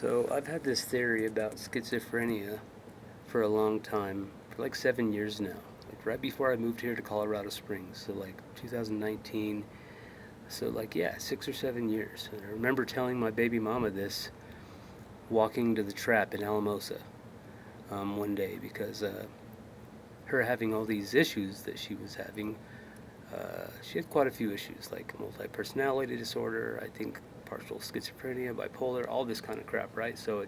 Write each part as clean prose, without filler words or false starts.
So I've had this theory about schizophrenia for a long time, for like 7 years now. Like right before I moved here to Colorado Springs, so like 2019. So like yeah, 6 or 7 years. And I remember telling my baby mama this walking to the trap in Alamosa one day because her having all these issues that she was having. She had quite a few issues like multi-personality disorder, I think partial schizophrenia, bipolar, all this kind of crap, right? So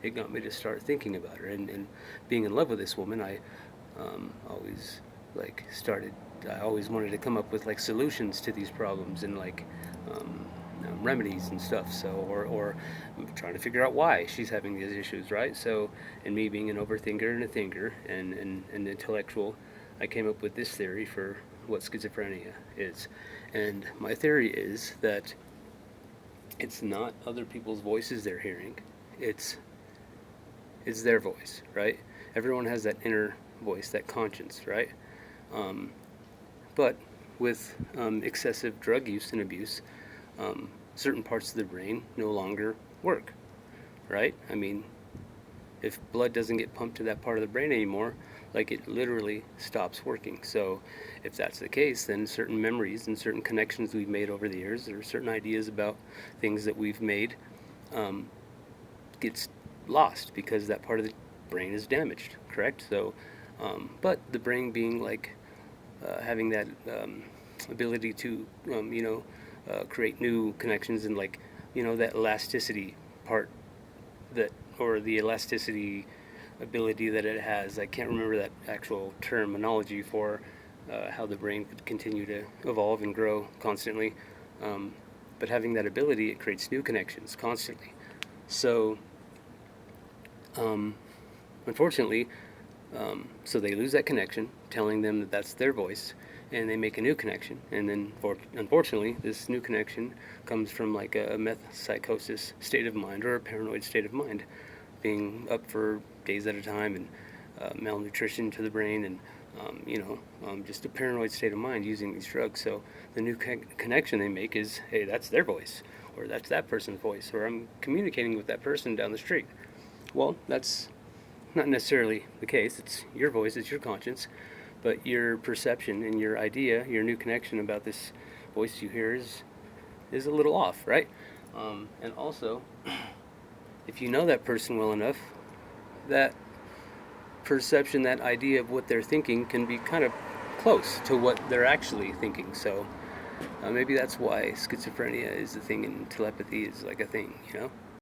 it got me to start thinking about her and being in love with this woman. Always like started. I always wanted to come up with like solutions to these problems and like remedies and stuff. So or trying to figure out why she's having these issues, right? So and me being an overthinker and a thinker and an intellectual, I came up with this theory for what schizophrenia is. And my theory is that it's not other people's voices they're hearing. It's it's their voice, right? Everyone has that inner voice, that conscience, right? Um, but with excessive drug use and abuse, certain parts of the brain no longer work, right? I mean, if blood doesn't get pumped to that part of the brain anymore, like it literally stops working. So if that's the case, then certain memories and certain connections we've made over the years, or certain ideas about things that we've made, um, gets lost because that part of the brain is damaged, correct? So, but the brain being like having that ability to, create new connections and like, that elasticity part that, or the elasticity ability that it has. I can't remember that actual terminology for how the brain could continue to evolve and grow constantly. But having that ability, it creates new connections constantly. So, unfortunately, so they lose that connection, telling them that that's their voice, and they make a new connection. And then, unfortunately, this new connection comes from like a meth psychosis state of mind or a paranoid state of mind, being up for days at a time and malnutrition to the brain and just a paranoid state of mind using these drugs. So the new connection they make is, hey, that's their voice, or that's that person's voice, or I'm communicating with that person down the street. Well, that's not necessarily the case. It's your voice, it's your conscience, but your perception and your idea, your new connection about this voice you hear is a little off, right? And also, if you know that person well enough, that perception, that idea of what they're thinking can be kind of close to what they're actually thinking. So maybe that's why schizophrenia is a thing and telepathy is like a thing, you know?